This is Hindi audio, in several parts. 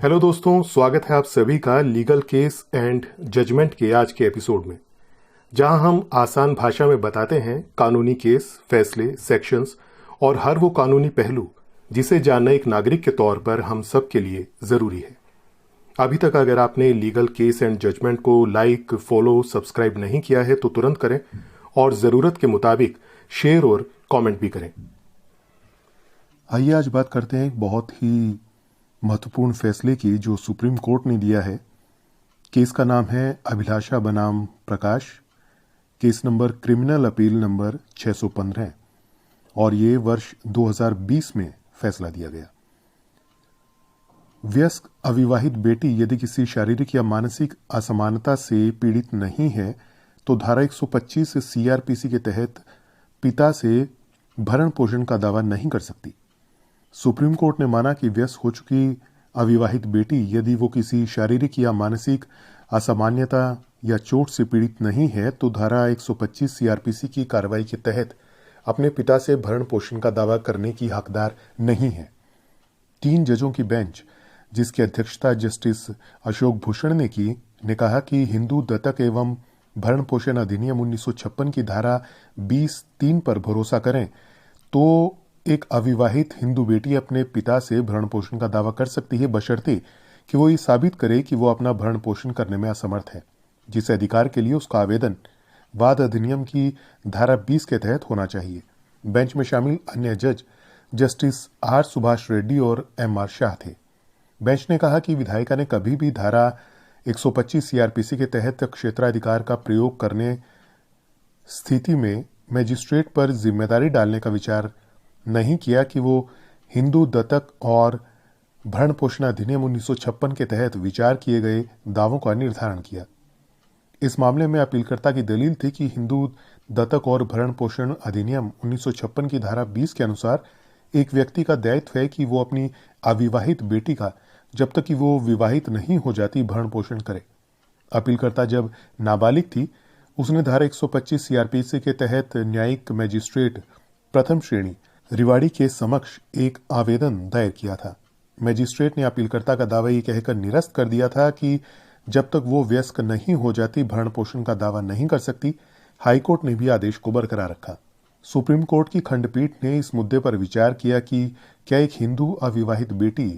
हेलो दोस्तों, स्वागत है आप सभी का लीगल केस एंड जजमेंट के आज के एपिसोड में, जहां हम आसान भाषा में बताते हैं कानूनी केस, फैसले, सेक्शंस और हर वो कानूनी पहलू जिसे जानना एक नागरिक के तौर पर हम सब के लिए ज़रूरी है। अभी तक अगर आपने लीगल केस एंड जजमेंट को लाइक, फॉलो, सब्सक्राइब नहीं किया है तो तुरंत करें और ज़रूरत के मुताबिक शेयर और कमेंट भी करें। आइए आज बात करते हैं एक बहुत ही महत्वपूर्ण फैसले की जो सुप्रीम कोर्ट ने दिया है। केस का नाम है अभिलाषा बनाम Prakash. Case number criminal appeal number 615 और ये वर्ष 2020 में फैसला दिया गया। वयस्क अविवाहित बेटी यदि किसी शारीरिक या मानसिक असमानता से पीड़ित नहीं है तो धारा 125 सीआरपीसी के तहत पिता से भरण पोषण का दावा नहीं कर सकती। सुप्रीम कोर्ट ने माना कि वयस्क हो चुकी अविवाहित बेटी यदि वो किसी शारीरिक या मानसिक असामान्यता या चोट से पीड़ित नहीं है तो धारा 125 सीआरपीसी की कार्रवाई के तहत अपने पिता से भरण पोषण का दावा करने की हकदार नहीं है। 3 जजों की बेंच, जिसकी अध्यक्षता जस्टिस अशोक भूषण ने की, ने कहा कि हिंदू दत्तक एवं भरण पोषण अधिनियम 1956 की धारा 20(3) पर भरोसा करें तो एक अविवाहित हिंदू बेटी अपने पिता से भरण पोषण का दावा कर सकती है, बशर्ते कि वो ये साबित करे कि वो अपना भरण पोषण करने में असमर्थ है, जिस अधिकार के लिए उसका आवेदन वाद अधिनियम की धारा 20 के तहत होना चाहिए। बेंच में शामिल अन्य जज जस्टिस आर सुभाष रेड्डी और एम आर शाह थे। बेंच ने कहा कि विधायिका ने कभी भी धारा 125 सीआरपीसी के तहत क्षेत्राधिकार का प्रयोग करने स्थिति में मजिस्ट्रेट पर जिम्मेदारी डालने का विचार नहीं किया कि वो हिंदू दत्तक और भरण पोषण अधिनियम 1956 के तहत विचार किए गए दावों का निर्धारण किया। इस मामले में अपीलकर्ता की दलील थी कि हिंदू दत्तक और भरण पोषण अधिनियम 1956 की धारा 20 के अनुसार एक व्यक्ति का दायित्व है कि वो अपनी अविवाहित बेटी का जब तक कि वो विवाहित नहीं हो जाती भरण पोषण करे। अपीलकर्ता जब नाबालिग थी उसने धारा 125 सीआरपीसी के तहत न्यायिक मजिस्ट्रेट प्रथम श्रेणी रिवाड़ी के समक्ष एक आवेदन दायर किया था। मजिस्ट्रेट ने अपीलकर्ता का दावा ये कहकर निरस्त कर दिया था कि जब तक वो वयस्क नहीं हो जाती भरण पोषण का दावा नहीं कर सकती। हाईकोर्ट ने भी आदेश को बरकरार रखा। सुप्रीम कोर्ट की खंडपीठ ने इस मुद्दे पर विचार किया कि क्या एक हिंदू अविवाहित बेटी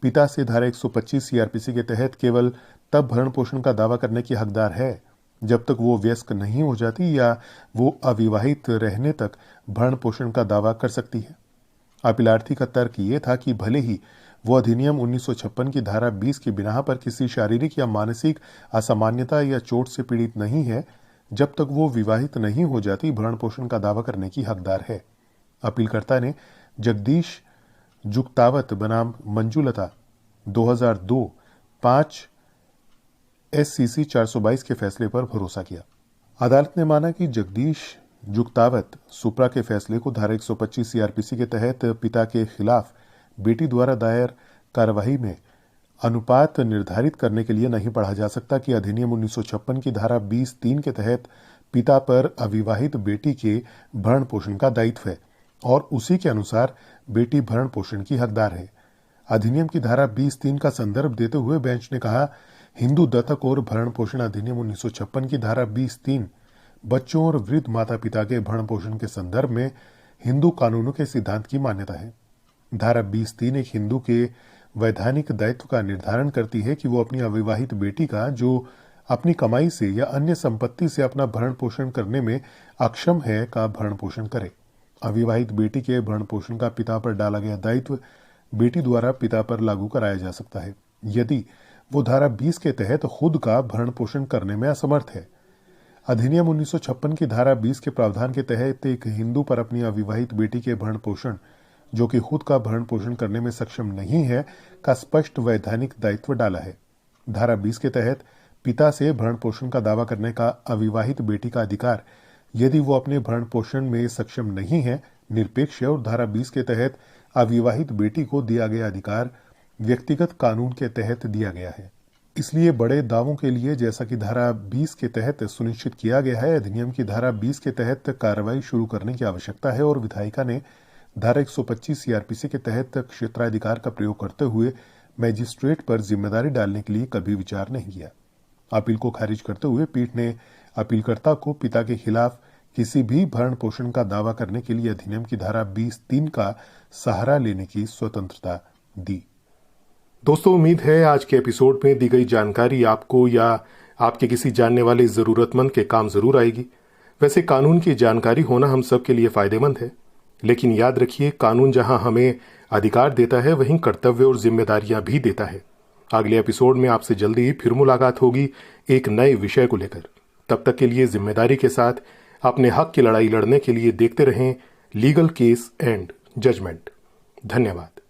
पिता से धारा 125 सीआरपीसी के तहत केवल तब भरण पोषण का दावा करने की हकदार है जब तक वो वयस्क नहीं हो जाती या वो अविवाहित रहने तक भरण पोषण का दावा कर सकती है। अपीलार्थी का तर्क ये था कि भले ही वो अधिनियम 1956 की धारा 20 की बिना पर किसी शारीरिक या मानसिक असामान्यता या चोट से पीड़ित नहीं है, जब तक वो विवाहित नहीं हो जाती भरण पोषण का दावा करने की हकदार है। अपीलकर्ता ने जगदीश जुगतावत बनाम मंजुलता 2002 5 SCC 422 के फैसले पर भरोसा किया। अदालत ने माना कि जगदीश जुगतावत सुप्रा के फैसले को धारा 125 सीआरपीसी के तहत पिता के खिलाफ बेटी द्वारा दायर कार्यवाही में अनुपात निर्धारित करने के लिए नहीं पढ़ा जा सकता कि अधिनियम 1956 की धारा 20(3) के तहत पिता पर अविवाहित बेटी के भरण पोषण का दायित्व है और उसी के अनुसार बेटी भरण पोषण की हकदार है। अधिनियम की धारा 20(3) का संदर्भ देते हुए बेंच ने कहा, हिंदू दत्तक और भरण पोषण अधिनियम 1956 की धारा 20(3) बच्चों और वृद्ध माता पिता के भरण पोषण के संदर्भ में हिंदू कानूनों के सिद्धांत की मान्यता है। धारा 20(3) एक हिंदू के वैधानिक दायित्व का निर्धारण करती है कि वो अपनी अविवाहित बेटी का जो अपनी कमाई से या अन्य संपत्ति से अपना भरण पोषण करने में अक्षम है का भरण पोषण करे। अविवाहित बेटी के भरण पोषण का पिता पर डाला गया दायित्व बेटी द्वारा पिता पर लागू कराया जा सकता है यदि वो धारा 20 के तहत खुद का भरण पोषण करने में असमर्थ है। अधिनियम 1956 की धारा 20 के प्रावधान के तहत एक हिंदू पर अपनी अविवाहित बेटी के भरण पोषण जो कि खुद का भरण पोषण करने में सक्षम नहीं है का स्पष्ट वैधानिक दायित्व डाला है। धारा 20 के तहत पिता से भरण पोषण का दावा करने का अविवाहित बेटी का अधिकार यदि वो अपने भरण पोषण में सक्षम नहीं है निरपेक्ष है और धारा 20 के तहत अविवाहित बेटी को दिया गया अधिकार व्यक्तिगत कानून के तहत दिया गया है। इसलिए बड़े दावों के लिए जैसा कि धारा 20 के तहत सुनिश्चित किया गया है, अधिनियम की धारा 20 के तहत कार्रवाई शुरू करने की आवश्यकता है और विधायिका ने धारा 125 सीआरपीसी के तहत क्षेत्राधिकार का प्रयोग करते हुए मैजिस्ट्रेट पर जिम्मेदारी डालने के लिए कभी विचार नहीं किया। अपील को खारिज करते हुए पीठ ने अपीलकर्ता को पिता के खिलाफ किसी भी भरण पोषण का दावा करने के लिए अधिनियम की धारा 20(3) का सहारा लेने की स्वतंत्रता दी। दोस्तों, उम्मीद है आज के एपिसोड में दी गई जानकारी आपको या आपके किसी जानने वाले जरूरतमंद के काम जरूर आएगी। वैसे कानून की जानकारी होना हम सब के लिए फायदेमंद है, लेकिन याद रखिए कानून जहां हमें अधिकार देता है वहीं कर्तव्य और जिम्मेदारियां भी देता है। अगले एपिसोड में आपसे जल्दी ही फिर मुलाकात होगी एक नए विषय को लेकर। तब तक के लिए जिम्मेदारी के साथ अपने हक की लड़ाई लड़ने के लिए देखते रहें लीगल केस एंड जजमेंट। धन्यवाद।